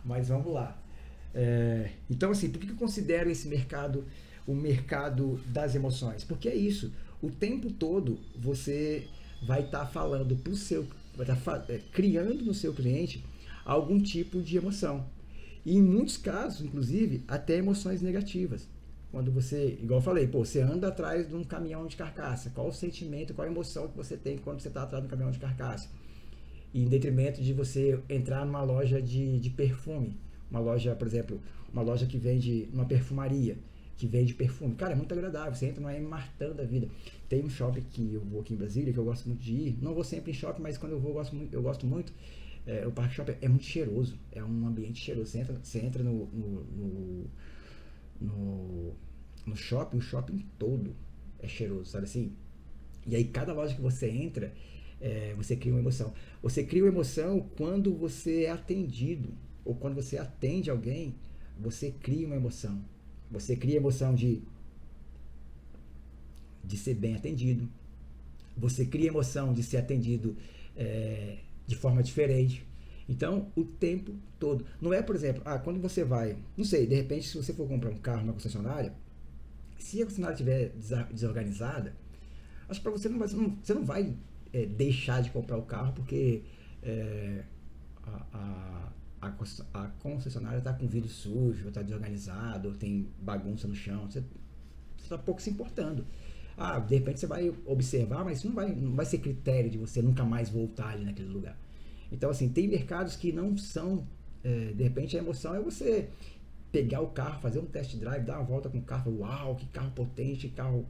Mas vamos lá. Então, assim, por que eu considero esse mercado o mercado das emoções? Porque é isso. O tempo todo você vai estar falando para o seu, vai estar criando no seu cliente algum tipo de emoção. E em muitos casos, inclusive, até emoções negativas. Quando você, igual eu falei, pô, você anda atrás de um caminhão de carcaça. Qual o sentimento, qual a emoção que você tem quando você está atrás de um caminhão de carcaça? E em detrimento de você entrar numa loja de perfume. Uma loja, por exemplo, uma loja que vende, uma perfumaria, que vende perfume. Cara, é muito agradável. Você entra numa Martã da vida. Tem um shopping que eu vou aqui em Brasília, que eu gosto muito de ir. Não vou sempre em shopping, mas quando eu vou, eu gosto muito. O Parque Shopping é muito cheiroso. É um ambiente cheiroso. Você entra no, no shopping, o shopping todo é cheiroso, sabe assim? E aí cada loja que você entra, você cria uma emoção. Você cria uma emoção quando você é atendido, ou quando você atende alguém, você cria uma emoção. Você cria a emoção de ser bem atendido. Você cria a emoção de ser atendido de forma diferente. Então, o tempo todo. Não é, por exemplo, quando você vai, não sei, de repente, se você for comprar um carro na concessionária, se a concessionária estiver desorganizada, acho que para você você não vai deixar de comprar o carro porque é, a, a concessionária está com vidro sujo, está desorganizado, ou tem bagunça no chão. Você está pouco se importando. De repente você vai observar, mas isso não vai ser critério de você nunca mais voltar ali naquele lugar. Então, assim, tem mercados que não são. De repente a emoção é você pegar o carro, fazer um test drive, dar uma volta com o carro, uau, que carro potente, que carro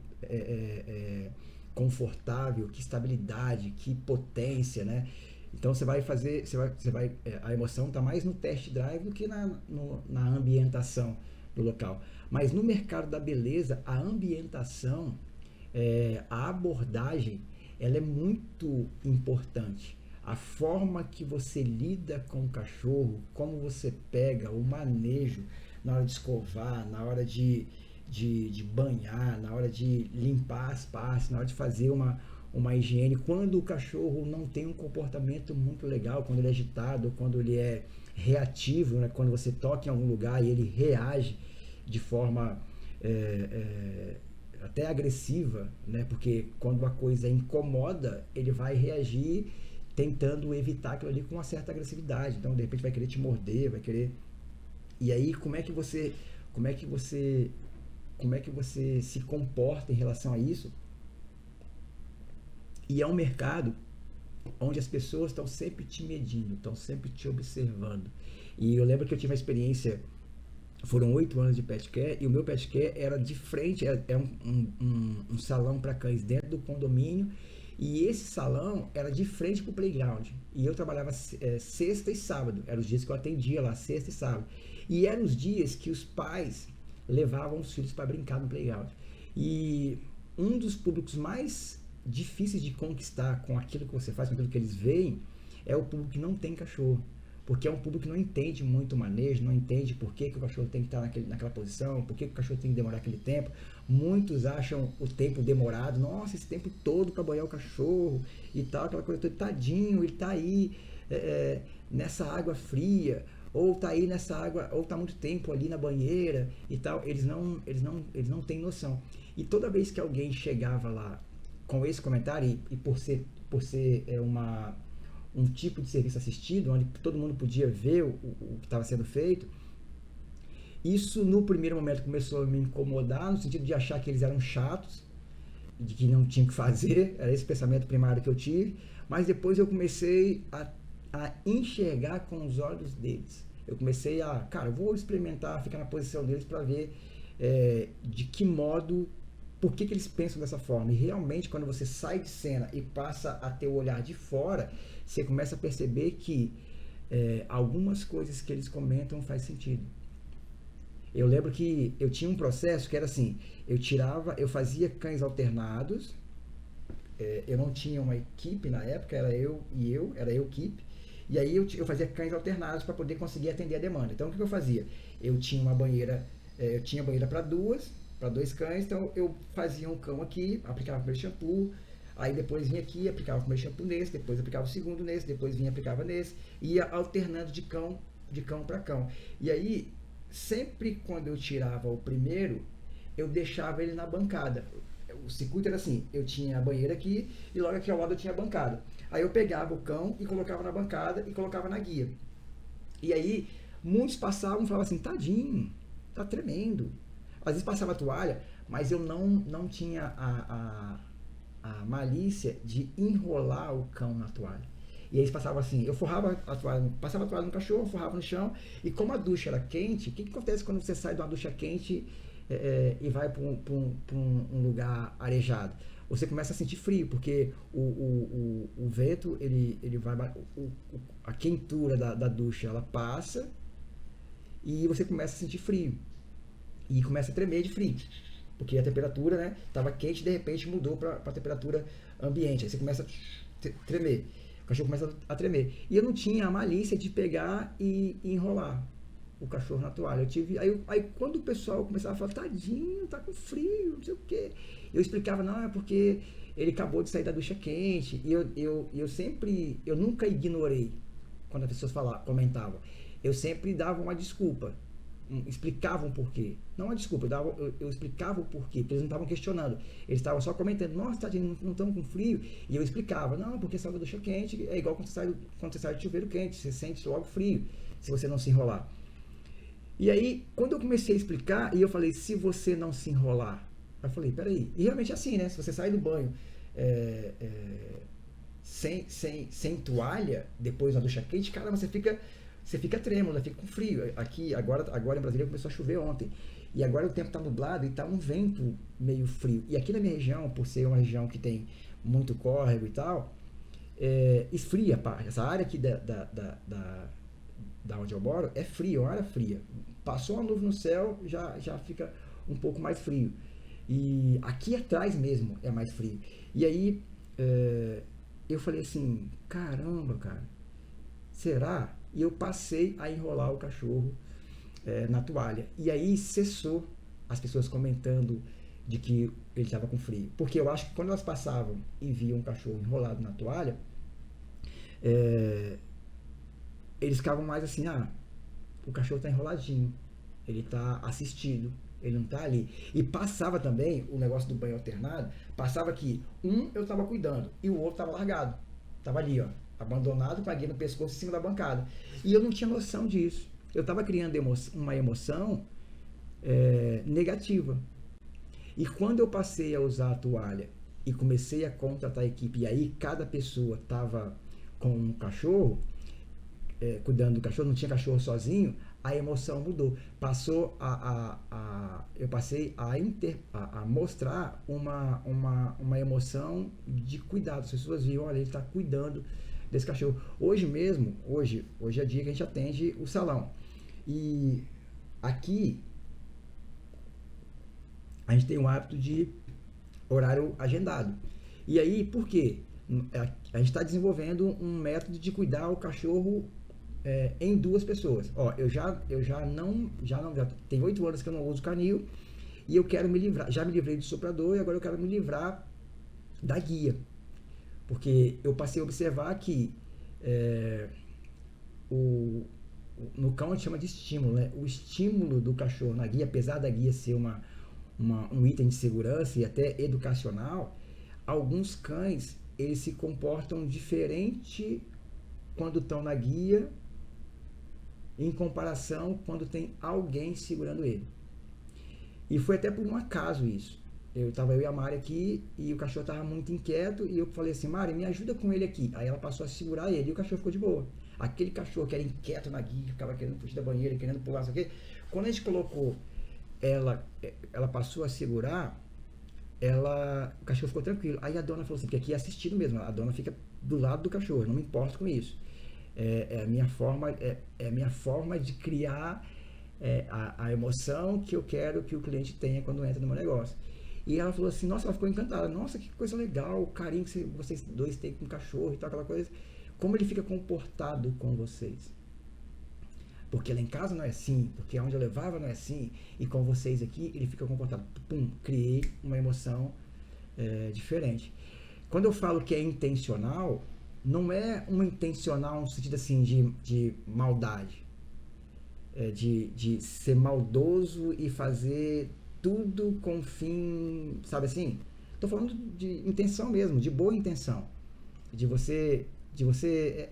confortável, que estabilidade, que potência, né? Então você vai fazer, a emoção está mais no test drive do que na ambientação do local. Mas no mercado da beleza, a ambientação, a abordagem, ela é muito importante. A forma que você lida com o cachorro, como você pega o manejo na hora de escovar, na hora de banhar, na hora de limpar as partes, na hora de fazer uma higiene, quando o cachorro não tem um comportamento muito legal, quando ele é agitado, quando ele é reativo, né? Quando você toca em algum lugar e ele reage de forma até agressiva, né? Porque quando a coisa incomoda, ele vai reagir tentando evitar aquilo ali com uma certa agressividade. Então, de repente, vai querer te morder, vai querer... E aí, como é que você se comporta em relação a isso? E é um mercado onde as pessoas estão sempre te medindo, estão sempre te observando. E eu lembro que eu tive uma experiência, foram 8 anos de pet care, e o meu pet care era de frente, um salão para cães dentro do condomínio, e esse salão era de frente para o playground. E eu trabalhava sexta e sábado, eram os dias que eu atendia lá, sexta e sábado. E eram os dias que os pais levavam os filhos para brincar no playground. E um dos públicos mais difíceis de conquistar com aquilo que você faz, com aquilo que eles veem, é o público que não tem cachorro. Porque é um público que não entende muito o manejo, não entende por que o cachorro tem que estar naquela posição, por que o cachorro tem que demorar aquele tempo. Muitos acham o tempo demorado, nossa, esse tempo todo para banhar o cachorro e tal, aquela coisa toda, tadinho, ele está aí nessa água fria, ou está aí nessa água, ou está muito tempo ali na banheira e tal. Eles não têm noção. E toda vez que alguém chegava lá com esse comentário, e por ser um tipo de serviço assistido, onde todo mundo podia ver o que estava sendo feito, isso no primeiro momento começou a me incomodar, no sentido de achar que eles eram chatos, de que não tinha o que fazer, era esse pensamento primário que eu tive, mas depois eu comecei a enxergar com os olhos deles. Eu comecei eu vou experimentar, ficar na posição deles para ver de que modo, por que eles pensam dessa forma. E realmente, quando você sai de cena e passa a ter o olhar de fora, você começa a perceber que algumas coisas que eles comentam faz sentido. Eu lembro que eu tinha um processo que era assim, eu fazia cães alternados, eu não tinha uma equipe na época, era eu equipe, e aí eu fazia cães alternados para poder conseguir atender a demanda. Então o que eu fazia? Eu tinha uma banheira, para dois cães, então eu fazia um cão aqui, aplicava o primeiro shampoo, aí depois vinha aqui, aplicava o primeiro shampoo nesse, depois aplicava o segundo nesse, depois vinha aplicava nesse, ia alternando de cão de cão para cão. E aí, sempre quando eu tirava o primeiro, eu deixava ele na bancada. O circuito era assim, eu tinha a banheira aqui e logo aqui ao lado eu tinha a bancada. Aí eu pegava o cão e colocava na bancada e colocava na guia. E aí, muitos passavam e falavam assim, tadinho, tá tremendo. Às vezes passava a toalha, mas eu não tinha a malícia de enrolar o cão na toalha. E aí eles passavam assim, eu forrava a toalha, passava a toalha no cachorro, forrava no chão, e como a ducha era quente, o que acontece quando você sai de uma ducha quente e vai para um lugar arejado? Você começa a sentir frio, porque o vento, ele vai, a quentura da ducha, ela passa, e você começa a sentir frio, e começa a tremer de frio. Porque a temperatura, né, estava quente e de repente mudou para a temperatura ambiente. Aí você começa a tremer. O cachorro começa a tremer. E eu não tinha a malícia de pegar e enrolar o cachorro na toalha. Aí quando o pessoal começava a falar, tadinho, tá com frio, não sei o quê. Eu explicava, não, é porque ele acabou de sair da ducha quente. E eu nunca ignorei quando as pessoas comentavam. Eu sempre dava uma desculpa. Explicavam por quê. Não a desculpa, eu explicava o porquê, porque eles não estavam questionando. Eles estavam só comentando, nossa, tadinho, não estamos com frio. E eu explicava, não, porque saiu da ducha quente, é igual quando você sai do chuveiro quente, você sente logo frio, se você não se enrolar. E aí, quando eu comecei a explicar, e eu falei, se você não se enrolar, eu falei, peraí, e realmente é assim, né? Se você sai do banho sem toalha, depois da ducha quente, cara, você fica trêmulo, fica com frio. Aqui, agora em Brasília começou a chover ontem. E agora o tempo está nublado e está um vento meio frio. E aqui na minha região, por ser uma região que tem muito córrego e tal, esfria, essa área aqui da onde eu moro é fria, uma área fria. Passou uma nuvem no céu, já fica um pouco mais frio. E aqui atrás mesmo é mais frio. E aí eu falei assim, caramba, cara, será? E eu passei a enrolar o cachorro na toalha. E aí cessou as pessoas comentando de que ele estava com frio. Porque eu acho que quando elas passavam e viam um cachorro enrolado na toalha, eles ficavam mais assim, o cachorro está enroladinho, ele está assistido, ele não está ali. E passava também o negócio do banho alternado, passava que eu estava cuidando e o outro estava largado. Estava ali, ó, abandonado com a guia no pescoço em cima da bancada. E eu não tinha noção disso. Eu estava criando uma emoção negativa. E quando eu passei a usar a toalha e comecei a contratar a equipe, e aí cada pessoa estava com um cachorro, cuidando do cachorro, não tinha cachorro sozinho, a emoção mudou. Eu passei a mostrar uma emoção de cuidado. As pessoas viam, olha, ele está cuidando desse cachorro. Hoje é dia que a gente atende o salão. E aqui a gente tem o hábito de horário agendado. E aí, por quê? A gente está desenvolvendo um método de cuidar o cachorro em duas pessoas. Ó, eu já tem 8 anos que eu não uso canil e eu quero me livrar. Já me livrei do soprador e agora eu quero me livrar da guia. Porque eu passei a observar que no cão a gente chama de estímulo, né? O estímulo do cachorro na guia, apesar da guia ser um item de segurança e até educacional, alguns cães eles se comportam diferente quando estão na guia em comparação quando tem alguém segurando ele. E foi até por um acaso isso. Eu e a Mari aqui e o cachorro estava muito inquieto e eu falei assim, Mari, me ajuda com ele aqui. Aí ela passou a segurar ele e o cachorro ficou de boa. Aquele cachorro que era inquieto na guia, ficava querendo fugir da banheira, querendo pular, isso aqui. Quando a gente colocou ela passou a segurar, o cachorro ficou tranquilo. Aí a dona falou assim, porque aqui é assistido mesmo, a dona fica do lado do cachorro, eu não me importo com isso. É a minha forma de criar a emoção que eu quero que o cliente tenha quando entra no meu negócio. E ela falou assim, nossa, ela ficou encantada, nossa, que coisa legal, o carinho que vocês dois têm com o cachorro e tal, aquela coisa. Como ele fica comportado com vocês. Porque lá em casa não é assim, porque onde eu levava não é assim, e com vocês aqui ele fica comportado. Pum, criei uma emoção diferente. Quando eu falo que é intencional, não é uma intencional no sentido assim de maldade. de ser maldoso e fazer tudo com fim, sabe assim? Tô falando de intenção mesmo, de boa intenção, de você, de você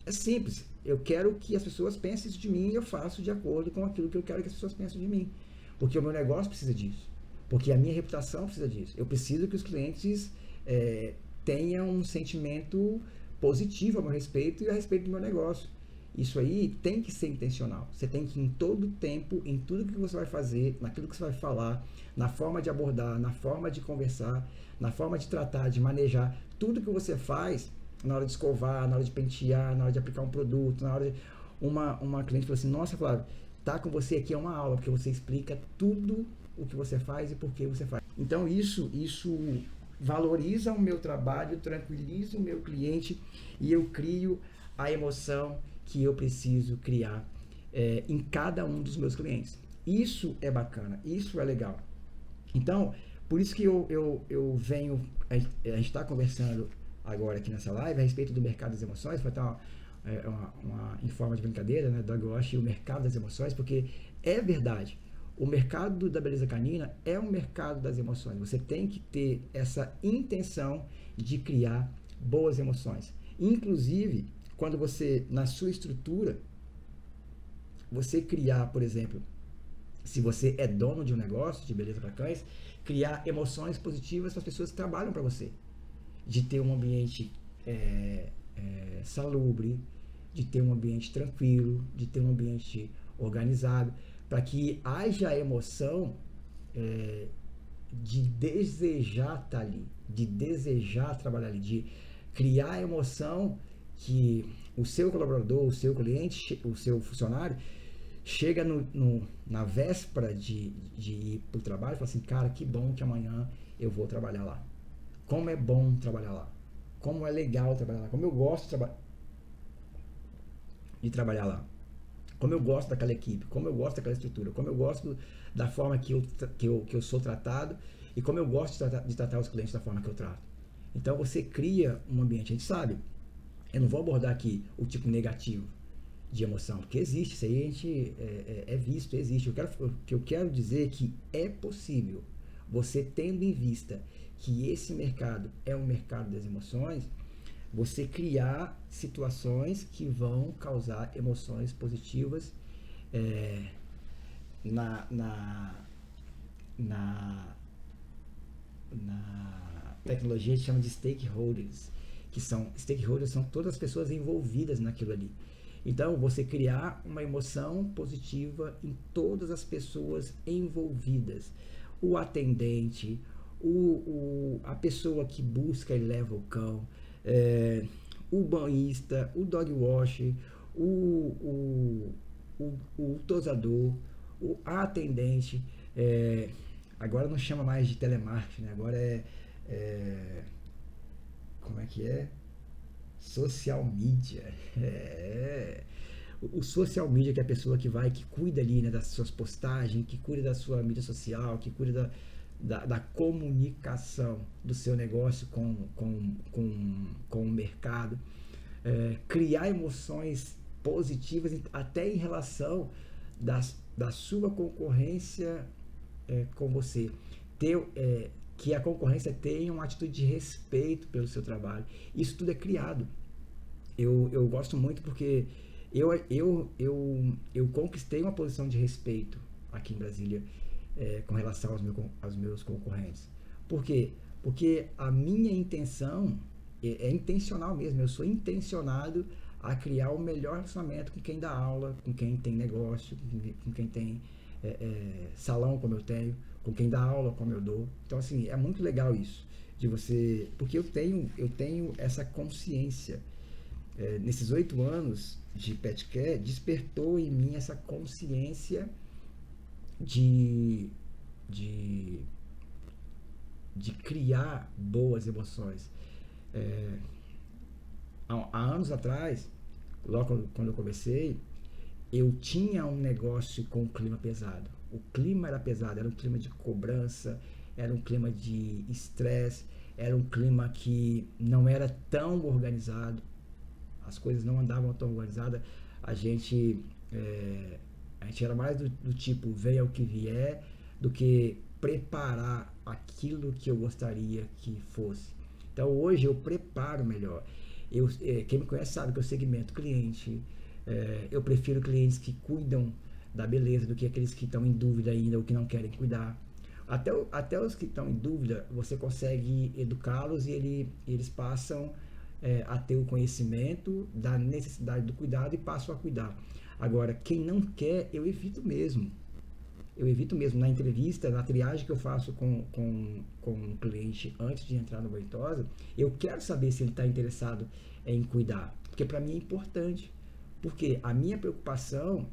é simples. Eu quero que as pessoas pensem isso de mim e eu faço de acordo com aquilo que eu quero que as pessoas pensem de mim. Porque o meu negócio precisa disso. Porque a minha reputação precisa disso. Eu preciso que os clientes tenham um sentimento positivo a meu respeito e a respeito do meu negócio. Isso aí tem que ser intencional. Você tem que, em todo tempo, em tudo que você vai fazer, naquilo que você vai falar, na forma de abordar, na forma de conversar, na forma de tratar, de manejar, tudo que você faz, na hora de escovar, na hora de pentear, na hora de aplicar um produto, na hora de... Uma cliente falou assim, nossa, Flávio, tá com você aqui é uma aula, porque você explica tudo o que você faz e por que você faz. Então isso valoriza o meu trabalho, tranquiliza o meu cliente e eu crio a emoção que eu preciso criar em cada um dos meus clientes. Isso é bacana, isso é legal. Então, por isso que eu venho, a gente está conversando agora aqui nessa live a respeito do mercado das emoções, para estar em forma de brincadeira, né, Doug Walsh e o mercado das emoções, porque é verdade. O mercado da beleza canina é um mercado das emoções. Você tem que ter essa intenção de criar boas emoções. Inclusive, quando você, na sua estrutura, você criar, por exemplo, se você é dono de um negócio de beleza para cães, criar emoções positivas para as pessoas que trabalham para você. De ter um ambiente salubre, de ter um ambiente tranquilo, de ter um ambiente organizado, para que haja a emoção de desejar estar ali, de desejar trabalhar ali, de criar a emoção que o seu colaborador, o seu cliente, o seu funcionário chega na véspera de ir para o trabalho e fala assim, cara, que bom que amanhã eu vou trabalhar lá. Como é bom trabalhar lá. Como é legal trabalhar lá. Como eu gosto de trabalhar lá. Como eu gosto daquela equipe. Como eu gosto daquela estrutura. Como eu gosto da forma que eu sou tratado. E como eu gosto de tratar os clientes da forma que eu trato. Então você cria um ambiente. A gente sabe. Eu não vou abordar aqui o tipo negativo de emoção. Porque existe. Isso aí a gente é visto. Existe. O que eu quero dizer é que é possível. Você tendo em vista que esse mercado é um mercado das emoções, você criar situações que vão causar emoções positivas na tecnologia a gente chama de stakeholders, que são todas as pessoas envolvidas naquilo ali. Então, você criar uma emoção positiva em todas as pessoas envolvidas. O atendente, a pessoa que busca e leva o cão, o banhista, o dog wash, o tosador, a atendente. Agora não chama mais de telemarketing, né? Agora como é que é? Social media. O social media, que é a pessoa que cuida ali, né, das suas postagens, que cuida da sua mídia social, que cuida da comunicação do seu negócio com o mercado. Criar emoções positivas até em relação da sua concorrência com você. Que a concorrência tenha uma atitude de respeito pelo seu trabalho. Isso tudo é criado. Eu gosto muito porque eu conquistei uma posição de respeito aqui em Brasília com relação aos meus concorrentes. Por quê? Porque a minha intenção é intencional mesmo. Eu sou intencionado a criar o melhor relacionamento com quem dá aula, com quem tem negócio, com quem tem salão como eu tenho, com quem dá aula como eu dou. Então, assim, é muito legal isso de você, porque eu tenho essa consciência. Nesses 8 anos de pet care, despertou em mim essa consciência de criar boas emoções. Há anos atrás, logo quando eu comecei, eu tinha um negócio com um clima pesado. O clima era pesado, era um clima de cobrança, era um clima de estresse, era um clima que não era tão organizado, as coisas não andavam tão organizadas, a gente, a gente era mais do tipo, venha o que vier, do que preparar aquilo que eu gostaria que fosse. Então hoje eu preparo melhor. Quem me conhece sabe que eu segmento cliente. Eu prefiro clientes que cuidam da beleza do que aqueles que estão em dúvida ainda ou que não querem cuidar. Até os que estão em dúvida, você consegue educá-los e eles passam a ter o conhecimento da necessidade do cuidado e passam a cuidar. Agora, quem não quer, eu evito mesmo. Eu evito mesmo na entrevista, na triagem que eu faço com um cliente antes de entrar no Ventosa, eu quero saber se ele está interessado em cuidar, porque para mim é importante. Porque a minha preocupação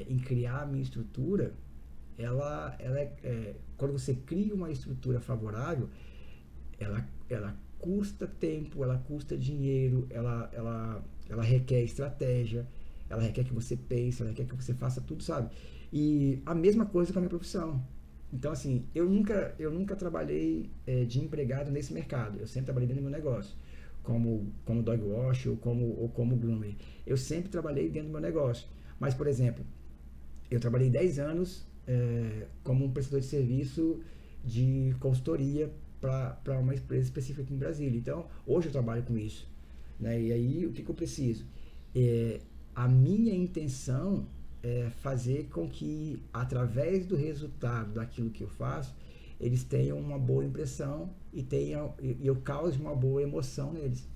em criar a minha estrutura, quando você cria uma estrutura favorável, ela custa tempo, ela custa dinheiro, ela requer estratégia, ela requer que você pense, ela requer que você faça tudo, sabe? E a mesma coisa com a minha profissão. Então, assim, eu nunca trabalhei de empregado nesse mercado. Eu sempre trabalhei dentro do meu negócio, como dog wash ou como groomer. Eu sempre trabalhei dentro do meu negócio. Mas, por exemplo, eu trabalhei 10 anos como um prestador de serviço de consultoria para uma empresa específica aqui em Brasília. Então, hoje eu trabalho com isso. Né? E aí, o que eu preciso? É, a minha intenção é fazer com que, através do resultado daquilo que eu faço, eles tenham uma boa impressão e eu cause uma boa emoção neles.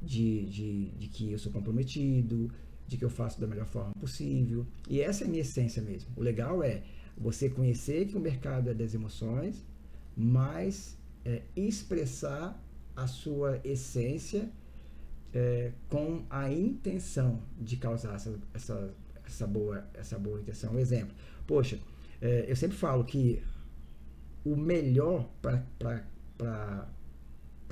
De que eu sou comprometido, de que eu faço da melhor forma possível. E essa é a minha essência mesmo. O legal é você conhecer que o mercado é das emoções, mas expressar a sua essência com a intenção de causar essa boa intenção. Um exemplo, poxa, eu sempre falo que o melhor para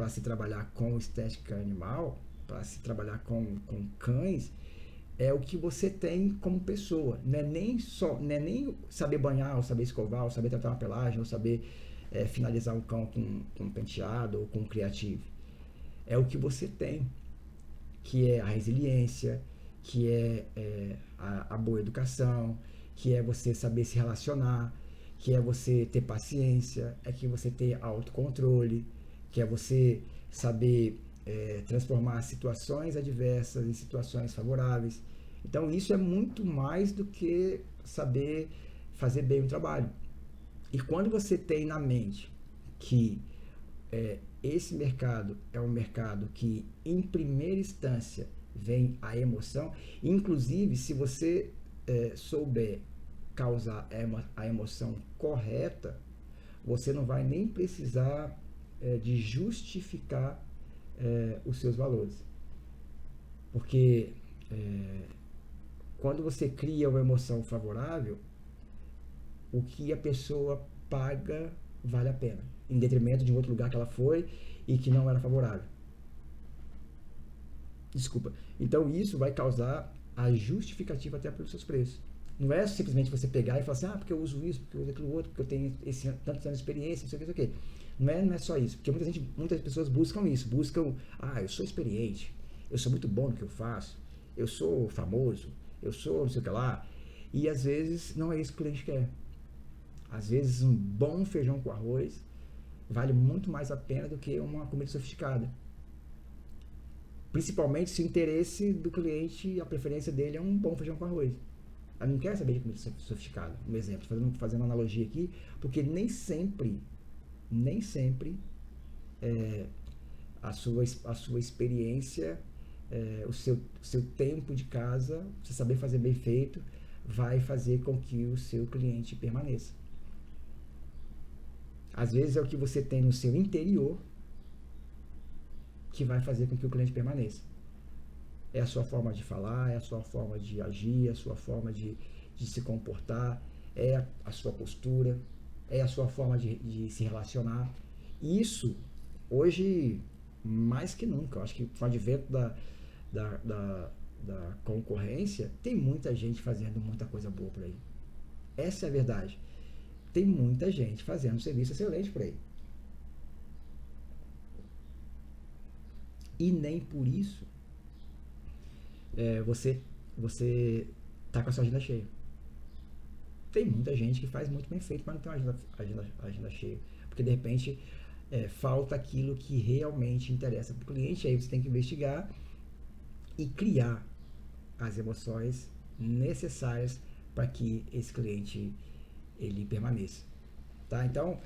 se trabalhar com estética animal, para se trabalhar com cães, é o que você tem como pessoa. Não é nem saber banhar, ou saber escovar, ou saber tratar uma pelagem, ou saber finalizar um cão com um penteado ou com um criativo. É o que você tem, que é a resiliência, que a boa educação, que é você saber se relacionar, que é você ter paciência, é que você ter autocontrole, que é você saber transformar situações adversas em situações favoráveis. Então isso é muito mais do que saber fazer bem o trabalho. E quando você tem na mente que esse mercado é um mercado que, em primeira instância, vem a emoção, inclusive se você souber causar a emoção correta, você não vai nem precisar de justificar os seus valores. Porque quando você cria uma emoção favorável, o que a pessoa paga vale a pena, em detrimento de um outro lugar que ela foi e que não era favorável. Desculpa. Então isso vai causar a justificativa até pelos seus preços. Não é simplesmente você pegar e falar assim, porque eu uso isso, porque eu uso aquilo outro, porque eu tenho tantos anos de experiência, não sei o que, não sei o que. Não é só isso, porque muitas pessoas buscam isso, eu sou experiente, eu sou muito bom no que eu faço, eu sou famoso, eu sou não sei o que lá, e às vezes não é isso que o cliente quer. Às vezes um bom feijão com arroz vale muito mais a pena do que uma comida sofisticada. Principalmente se o interesse do cliente, a preferência dele é um bom feijão com arroz. Ela não quer saber de comida sofisticada. Um exemplo, fazendo uma analogia aqui, porque nem sempre a sua experiência, o seu tempo de casa, você saber fazer bem feito, vai fazer com que o seu cliente permaneça. Às vezes é o que você tem no seu interior que vai fazer com que o cliente permaneça. É a sua forma de falar, é a sua forma de agir, é a sua forma de se comportar, é a sua postura, é a sua forma de se relacionar. Isso, hoje, mais que nunca, eu acho que com o advento da concorrência, tem muita gente fazendo muita coisa boa por aí. Essa é a verdade. Tem muita gente fazendo um serviço excelente por aí. E nem por isso você tá com a sua agenda cheia. Tem muita gente que faz muito bem feito, mas não tem uma agenda cheia. Porque de repente falta aquilo que realmente interessa para o cliente. Aí você tem que investigar e criar as emoções necessárias para que esse cliente ele permaneça. Tá? Então,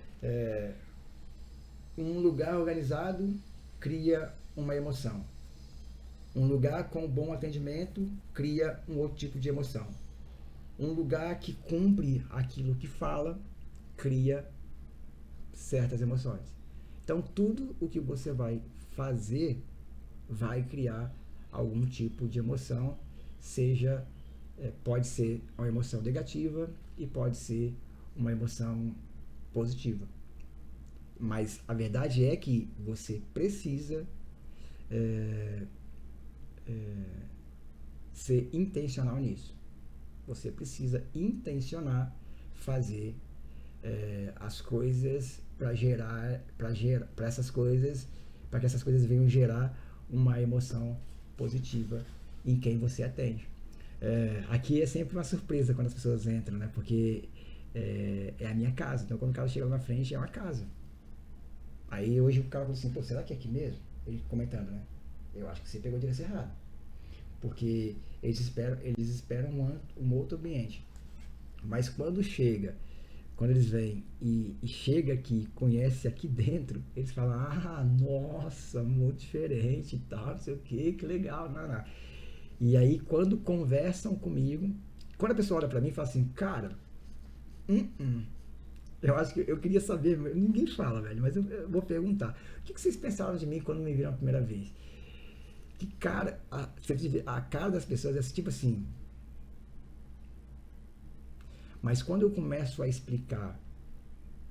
um lugar organizado cria uma emoção. Um lugar com bom atendimento cria um outro tipo de emoção. Um lugar que cumpre aquilo que fala cria certas emoções. Então, tudo o que você vai fazer vai criar algum tipo de emoção, seja pode ser uma emoção negativa e pode ser uma emoção positiva. Mas a verdade é que você precisa ser intencional nisso. Você precisa intencionar fazer as coisas para essas coisas, para que essas coisas venham gerar uma emoção positiva em quem você atende. Aqui é sempre uma surpresa quando as pessoas entram, né? Porque é a minha casa. Então, quando o cara chega lá na frente, é uma casa. Aí hoje o cara falou assim, pô, será que é aqui mesmo? Ele comentando, né? Eu acho que você pegou a direção errada. Porque eles esperam um outro ambiente. Mas quando eles vêm e chega aqui, conhece aqui dentro, eles falam, nossa, muito diferente e tal, não sei o que legal, não. E aí quando conversam comigo, quando a pessoa olha pra mim e fala assim, cara, eu acho que eu queria saber, ninguém fala, velho, mas eu vou perguntar, o que vocês pensaram de mim quando me viram a primeira vez? Que cara, a cara das pessoas é tipo assim. Mas quando eu começo a explicar,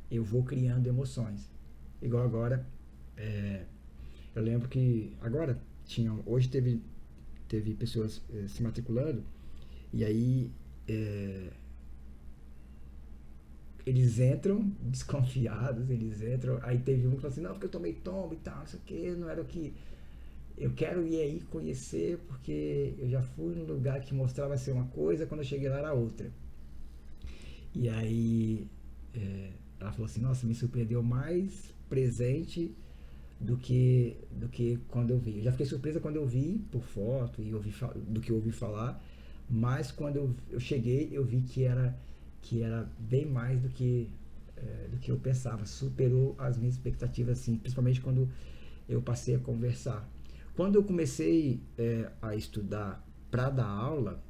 eu vou criando emoções. Igual agora, eu lembro que agora hoje teve pessoas se matriculando e aí eles entram desconfiados, aí teve um que falou assim, não, porque eu tomei tombo e tal, não sei o que, não era o que eu quero ir aí conhecer, porque eu já fui num lugar que mostrava ser uma coisa, quando eu cheguei lá era outra. E aí ela falou assim, nossa, me surpreendeu mais presente do que quando eu vi. Eu já fiquei surpresa quando eu vi por foto e do que eu ouvi falar, mas quando eu cheguei eu vi que era bem mais do que eu pensava, superou as minhas expectativas, assim, principalmente quando eu passei a conversar. Quando eu comecei a estudar para dar aula,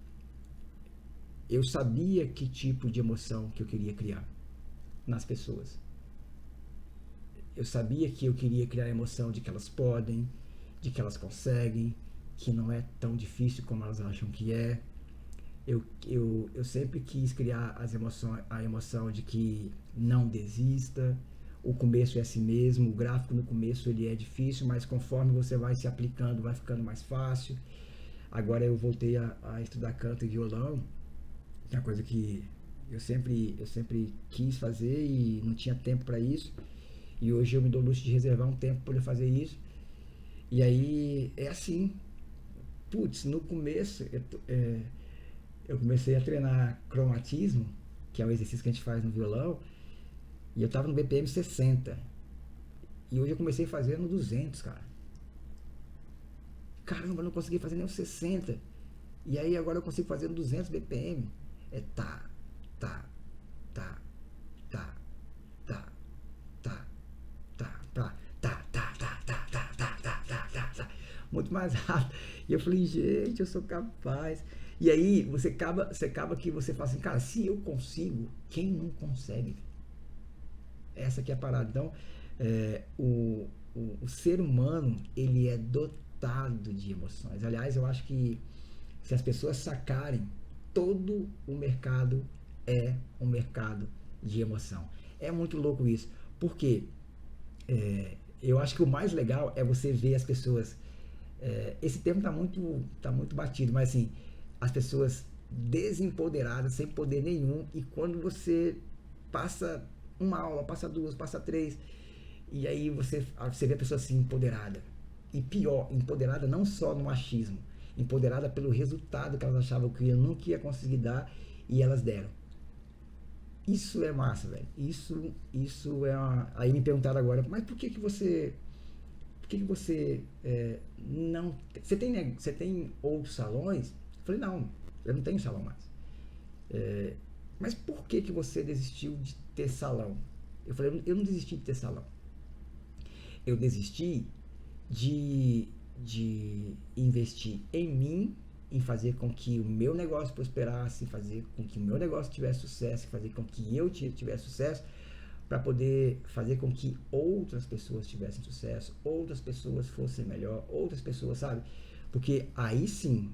eu sabia que tipo de emoção que eu queria criar nas pessoas. Eu sabia que eu queria criar a emoção de que elas podem, de que elas conseguem, que não é tão difícil como elas acham que é. Eu sempre quis criar a emoção de que não desista, o começo é assim mesmo, o gráfico no começo ele é difícil, mas conforme você vai se aplicando, vai ficando mais fácil. Agora eu voltei a estudar canto e violão, que é uma coisa que eu sempre quis fazer e não tinha tempo para isso. E hoje eu me dou o luxo de reservar um tempo para poder fazer isso. E aí é assim, putz, no começo eu comecei a treinar cromatismo, que é o exercício que a gente faz no violão, e eu tava no BPM 60. E hoje eu comecei a fazer no 200, cara. Caramba, eu não consegui fazer nem os 60. E aí agora eu consigo fazer no 200 BPM. É tá, tá, tá, tá, tá, tá, tá, tá, tá, tá, tá, tá, tá, tá, tá, tá, tá, tá. Muito mais rápido. E eu falei, gente, eu sou capaz. E aí você acaba que você fala assim, cara, se eu consigo, quem não consegue? Essa aqui é a parada. Então, o ser humano, ele é dotado de emoções. Aliás, eu acho que se as pessoas sacarem, todo o mercado é um mercado de emoção. É muito louco isso. Porque eu acho que o mais legal é você ver as pessoas. Esse termo tá muito batido, mas assim, as pessoas desempoderadas, sem poder nenhum, e quando você passa uma aula, passa duas, passa três, e aí você vê a pessoa assim empoderada. E pior, empoderada não só no machismo, empoderada pelo resultado que elas achavam que eu nunca ia conseguir dar e elas deram. Isso é massa, velho. Isso é uma... Aí me perguntaram agora, mas por que que você... Por que que você não... Você tem outros salões? Eu falei, não, eu não tenho salão mais. Mas por que que você desistiu de ter salão? Eu falei, eu não desisti de ter salão. Eu desisti de investir em mim, em fazer com que o meu negócio prosperasse, fazer com que o meu negócio tivesse sucesso, fazer com que eu tivesse sucesso, para poder fazer com que outras pessoas tivessem sucesso, outras pessoas fossem melhor, outras pessoas, sabe? Porque aí sim,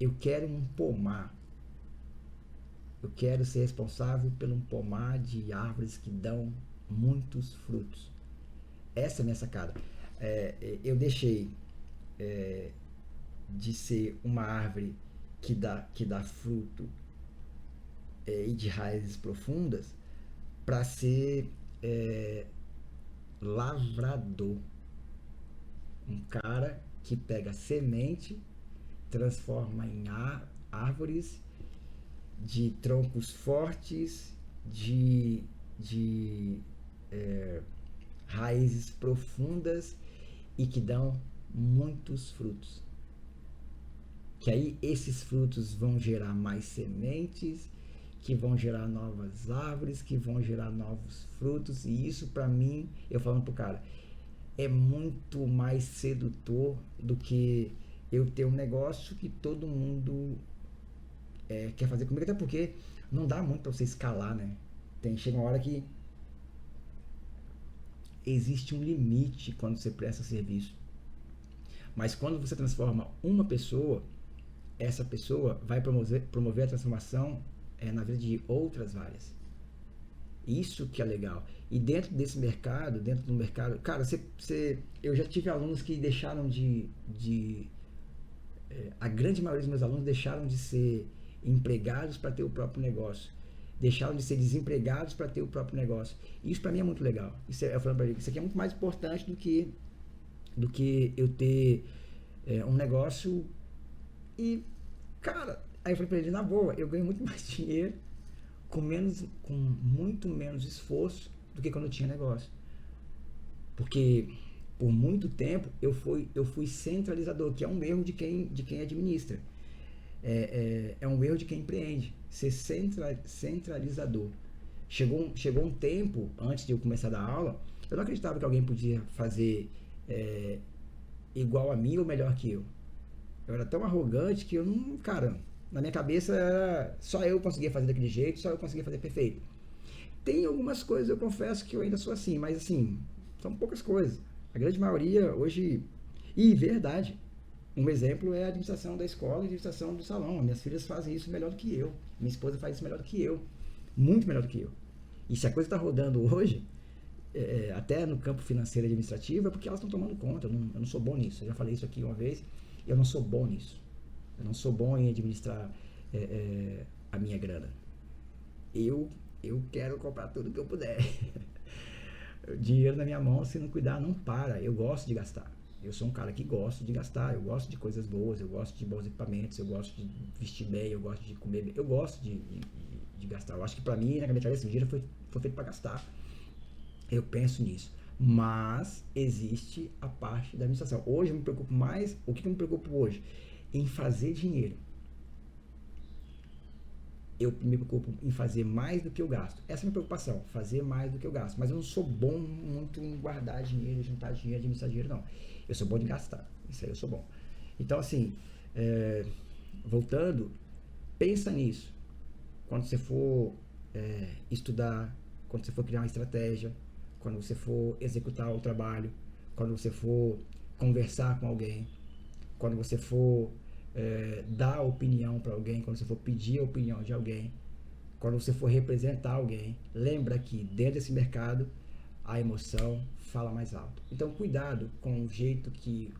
eu quero um pomar. Eu quero ser responsável pelo pomar de árvores que dão muitos frutos. Essa é a minha sacada. Eu deixei de ser uma árvore que dá fruto e de raízes profundas para ser lavrador. Um cara que pega semente, transforma em árvores de troncos fortes, de raízes profundas e que dão muitos frutos. Que aí esses frutos vão gerar mais sementes, que vão gerar novas árvores, que vão gerar novos frutos. E isso para mim, eu falando pro cara, é muito mais sedutor do que eu ter um negócio que todo mundo quer fazer comigo. Até porque não dá muito para você escalar, né? Chega uma hora que existe um limite quando você presta serviço. Mas quando você transforma uma pessoa, essa pessoa vai promover a transformação na vida de outras várias. Isso que é legal. E dentro do mercado, cara, eu já tive alunos que deixaram a grande maioria dos meus alunos deixaram de ser empregados para ter o próprio negócio. Deixaram de ser desempregados para ter o próprio negócio. Isso para mim é muito legal. Eu falando para ele, isso aqui é muito mais importante do que eu ter um negócio. E, cara, aí eu falei para ele, na boa, eu ganho muito mais dinheiro com muito menos esforço do que quando eu tinha negócio. Porque por muito tempo eu fui centralizador, que é um erro de quem administra. É um erro de quem empreende, ser centralizador. Chegou um tempo, antes de eu começar a dar aula, eu não acreditava que alguém podia fazer igual a mim ou melhor que eu. Eu era tão arrogante que eu não, cara, na minha cabeça era só eu conseguia fazer daquele jeito, só eu conseguia fazer perfeito. Tem algumas coisas, eu confesso que eu ainda sou assim, mas assim, são poucas coisas. A grande maioria hoje... E verdade, um exemplo é a administração da escola e a administração do salão. Minhas filhas fazem isso melhor do que eu. Minha esposa faz isso melhor do que eu. Muito melhor do que eu. E se a coisa está rodando hoje, até no campo financeiro e administrativo, é porque elas estão tomando conta. Eu não sou bom nisso. Eu já falei isso aqui uma vez. Eu não sou bom nisso. Eu não sou bom em administrar a minha grana. Eu quero comprar tudo que eu puder. Dinheiro na minha mão, se não cuidar, não para. Eu gosto de gastar. Eu sou um cara que gosta de gastar. Eu gosto de coisas boas. Eu gosto de bons equipamentos. Eu gosto de vestir bem. Eu gosto de comer bem. Eu gosto de gastar. Eu acho que pra mim, na minha cabeça, o dinheiro foi feito pra gastar. Eu penso nisso. Mas existe a parte da administração. Hoje eu me preocupo mais. O que eu me preocupo hoje? Em fazer dinheiro. Eu me preocupo em fazer mais do que eu gasto. Essa é a minha preocupação, fazer mais do que eu gasto. Mas eu não sou bom muito em guardar dinheiro, juntar dinheiro, administrar dinheiro, não. Eu sou bom em gastar. Isso aí eu sou bom. Então, assim, voltando, pensa nisso. Quando você for estudar, quando você for criar uma estratégia, quando você for executar o trabalho, quando você for conversar com alguém, quando você for dar opinião para alguém, quando você for pedir a opinião de alguém, quando você for representar alguém, lembra que dentro desse mercado a emoção fala mais alto. Então cuidado com o jeito que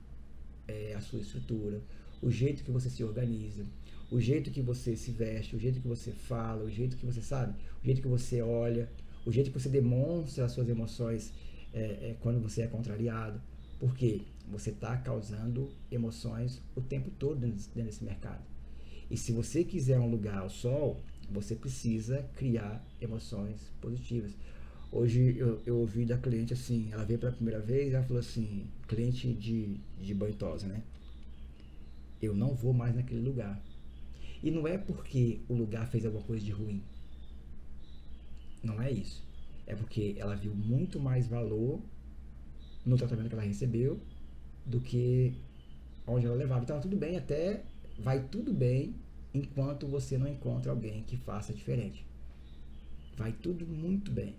é a sua estrutura, o jeito que você se organiza, o jeito que você se veste, o jeito que você fala, o jeito que você sabe, o jeito que você olha, o jeito que você demonstra as suas emoções quando você é contrariado. Porque você está causando emoções o tempo todo dentro desse mercado. E se você quiser um lugar ao sol, você precisa criar emoções positivas. Hoje eu ouvi da cliente assim, ela veio pela primeira vez, ela falou assim, cliente de banho tosa, né? Eu não vou mais naquele lugar. E não é porque o lugar fez alguma coisa de ruim. Não é isso. É porque ela viu muito mais valor no tratamento que ela recebeu do que onde ela levava. Então tudo bem, até vai tudo bem enquanto você não encontra alguém que faça diferente. Vai tudo muito bem.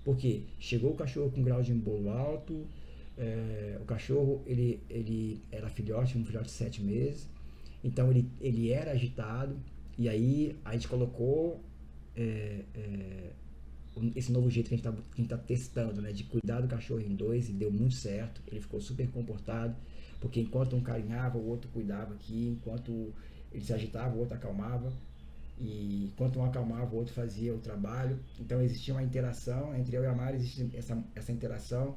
Porque chegou o cachorro com grau de embolo alto, o cachorro ele era filhote, um filhote de 7 meses, então ele era agitado, e aí a gente colocou esse novo jeito que a gente tá testando, né, de cuidar do cachorro em dois, e deu muito certo. Ele ficou super comportado, porque enquanto um carinhava, o outro cuidava aqui, enquanto ele se agitava, o outro acalmava, e enquanto um acalmava, o outro fazia o trabalho. Então existia uma interação entre eu e a Mari, existe essa interação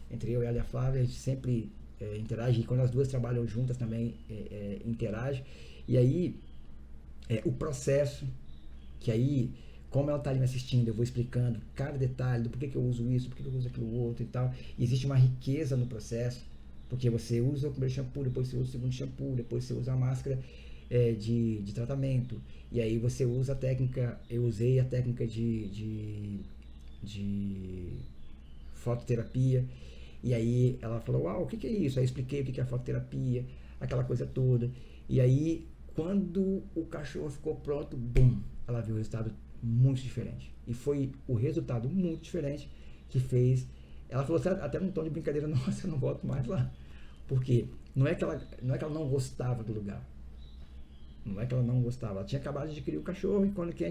entre eu e ela e a Flávia, a gente sempre interage, e quando as duas trabalham juntas também interage. E aí o processo, que aí, como ela está ali me assistindo, eu vou explicando cada detalhe do porquê que eu uso isso, porquê que eu uso aquilo outro e tal. E existe uma riqueza no processo, porque você usa o primeiro shampoo, depois você usa o segundo shampoo, depois você usa a máscara de tratamento, e aí você usa a técnica, eu usei a técnica de fototerapia, e aí ela falou, uau, o que é isso? Aí eu expliquei o que é a fototerapia, aquela coisa toda, e aí quando o cachorro ficou pronto, bum, ela viu o resultado muito diferente, e foi o resultado muito diferente que fez, ela falou até num tom de brincadeira, nossa, eu não volto mais lá, porque não é que ela não gostava do lugar, não é que ela não gostava, ela tinha acabado de adquirir o cachorro, e quando quem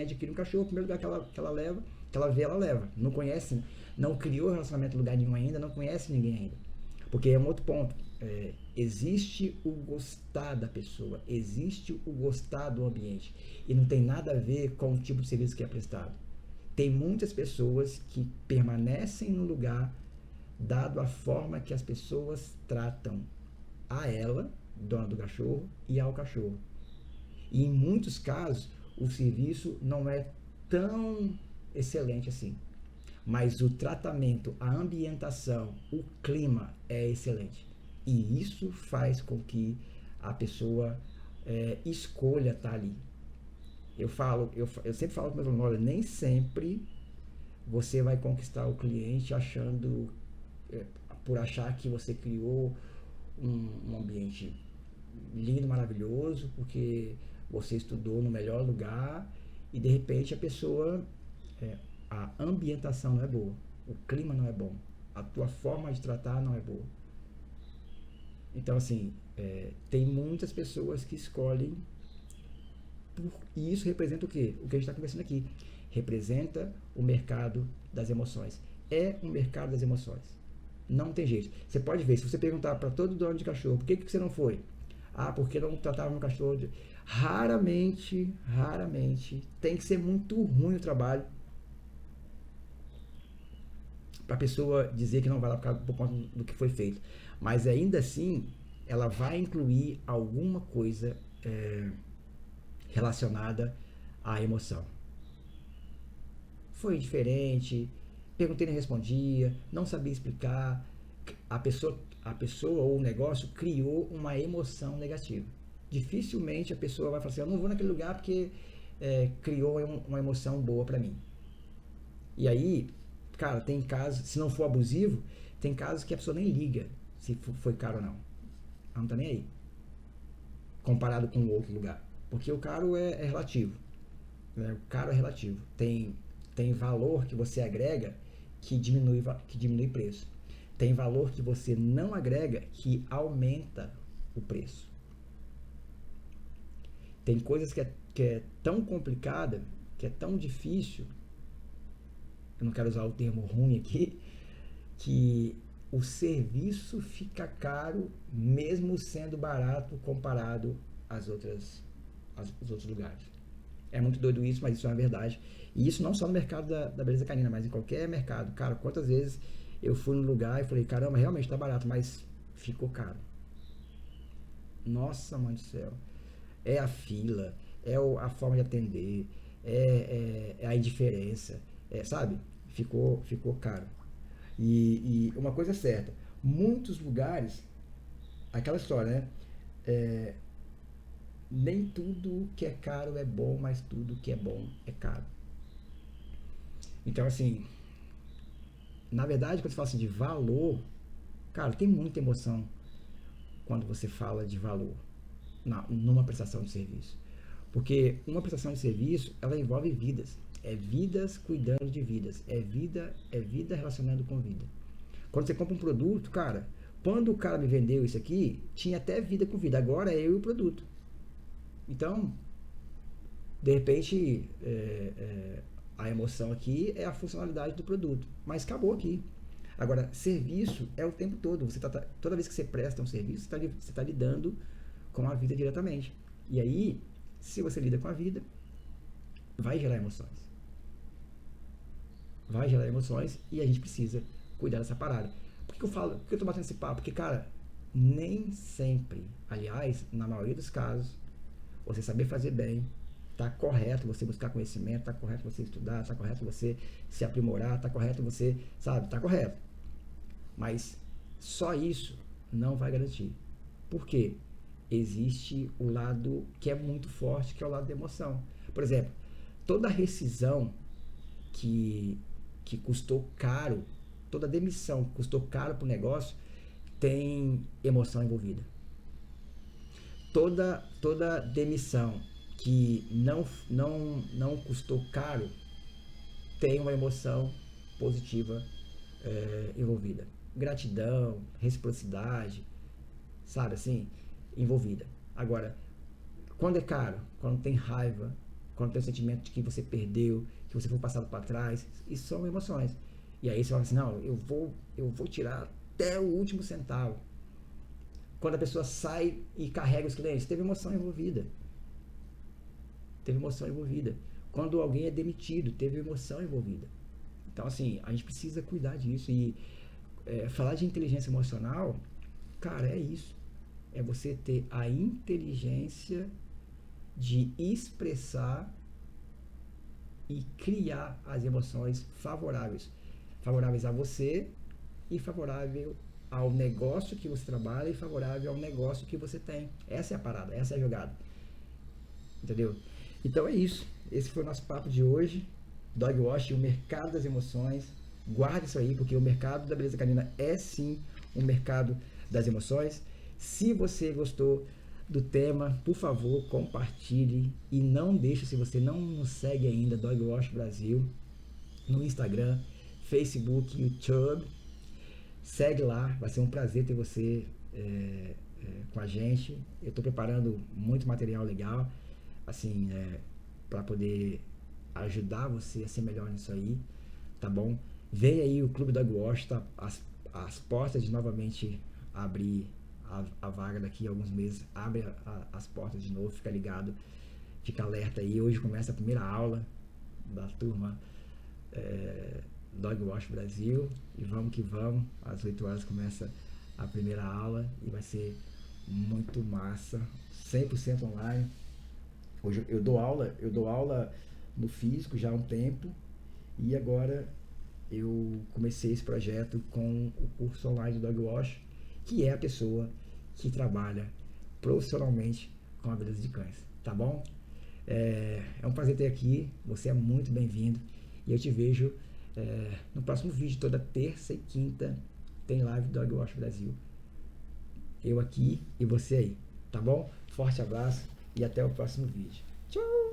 adquire um cachorro, o primeiro lugar que ela leva, que ela vê, ela leva. Não conhece, não criou relacionamento em lugar nenhum ainda, não conhece ninguém ainda. Porque é um outro ponto. Existe o gostar da pessoa, existe o gostar do ambiente. E não tem nada a ver com o tipo de serviço que é prestado. Tem muitas pessoas que permanecem no lugar dado a forma que as pessoas tratam a ela, dona do cachorro, e ao cachorro. E em muitos casos, o serviço não é tão excelente assim. Mas o tratamento, a ambientação, o clima é excelente. E isso faz com que a pessoa escolha estar ali. Eu sempre falo para o meu aluno, nem sempre você vai conquistar o cliente por achar que você criou um ambiente lindo, maravilhoso, porque você estudou no melhor lugar, e de repente a pessoa, a ambientação não é boa, o clima não é bom, a tua forma de tratar não é boa. Então assim, tem muitas pessoas que escolhem e isso representa o quê? O que a gente está conversando aqui representa o mercado das emoções. É um mercado das emoções, não tem jeito. Você pode ver, se você perguntar para todo dono de cachorro, por que você não foi? Ah, porque não tratava meu cachorro Raramente, tem que ser muito ruim o trabalho para a pessoa dizer que não vai lá por conta do que foi feito. Mas ainda assim, ela vai incluir alguma coisa relacionada à emoção. Foi diferente, perguntei e não respondia, não sabia explicar. A pessoa ou o negócio criou uma emoção negativa. Dificilmente a pessoa vai falar assim, eu não vou naquele lugar porque criou uma emoção boa para mim. E aí, cara, tem casos, se não for abusivo, tem casos que a pessoa nem liga se foi caro ou não. Ela não tá nem aí, comparado com o outro lugar. Porque o caro é relativo, né? O caro é relativo. Tem valor que você agrega que diminui preço. Tem valor que você não agrega que aumenta o preço. Tem coisas que é tão complicada, que é tão difícil, eu não quero usar o termo ruim aqui, que o serviço fica caro mesmo sendo barato comparado aos outros lugares. É muito doido isso, mas isso é uma verdade. E isso não só no mercado da beleza canina, mas em qualquer mercado. Cara, quantas vezes Eu fui no lugar e falei, caramba, realmente tá barato, mas ficou caro. Nossa, mãe do céu. É a fila, a forma de atender, é a indiferença, sabe? Ficou caro. E uma coisa é certa, muitos lugares, aquela história, né? É, nem tudo que é caro é bom, mas tudo que é bom é caro. Então, assim, na verdade, quando você fala assim de valor, cara, tem muita emoção quando você fala de valor numa prestação de serviço. Porque uma prestação de serviço, ela envolve vidas. É vidas cuidando de vidas. É vida relacionando com vida. Quando você compra um produto, cara, quando o cara me vendeu isso aqui, tinha até vida com vida. Agora é eu e o produto. Então, de repente, a emoção aqui é a funcionalidade do produto. Mas acabou aqui. Agora, serviço é o tempo todo. Toda vez que você presta um serviço, você está lidando com a vida diretamente. E aí, se você lida com a vida, vai gerar emoções. Vai gerar emoções e a gente precisa cuidar dessa parada. Por que eu falo? Por que eu tô batendo esse papo? Porque, cara, nem sempre, aliás, na maioria dos casos, você saber fazer bem, tá correto você buscar conhecimento, tá correto você estudar, tá correto você se aprimorar, tá correto você, sabe, tá correto. Mas só isso não vai garantir. Por quê? Existe o lado que é muito forte, que é o lado da emoção. Por exemplo, toda rescisão que, que custou caro, toda demissão que custou caro para o negócio, tem emoção envolvida. Toda demissão que não custou caro tem uma emoção positiva envolvida. Gratidão, reciprocidade, sabe assim, envolvida. Agora, quando é caro, quando tem raiva, quando tem o sentimento de que você perdeu, que você foi passado para trás, isso são emoções. E aí você fala assim, não, eu vou tirar até o último centavo. Quando a pessoa sai e carrega os clientes, teve emoção envolvida. Teve emoção envolvida. Quando alguém é demitido, teve emoção envolvida. Então, assim, a gente precisa cuidar disso. E falar de inteligência emocional, cara, é isso. É você ter a inteligência de expressar e criar as emoções favoráveis. Favoráveis a você e favorável ao negócio que você trabalha e favorável ao negócio que você tem. Essa é a parada, essa é a jogada. Entendeu? Então é isso. Esse foi o nosso papo de hoje. Dogwash, o mercado das emoções. Guarde isso aí, porque o mercado da beleza canina é sim um mercado das emoções. Se você gostou do tema, por favor, compartilhe e não deixe, se você não nos segue ainda, Dogwash Brasil, no Instagram, Facebook, YouTube, segue lá, vai ser um prazer ter você com a gente. Eu estou preparando muito material legal, assim, para poder ajudar você a ser melhor nisso aí, tá bom? Vem aí o Clube Dogwash, tá? As portas de novamente abrir a vaga daqui a alguns meses, abre as portas de novo, fica ligado, fica alerta aí. Hoje começa a primeira aula da turma Dogwash Brasil e vamos que vamos. Às 8 horas começa a primeira aula e vai ser muito massa, 100% online. Hoje eu dou aula no físico já há um tempo e agora eu comecei esse projeto com o curso online do Dogwash, que é a pessoa que trabalha profissionalmente com a beleza de cães, tá bom? É um prazer ter aqui, você é muito bem-vindo e eu te vejo no próximo vídeo. Toda terça e quinta tem live do Dogwash Brasil. Eu aqui e você aí, tá bom? Forte abraço e até o próximo vídeo. Tchau!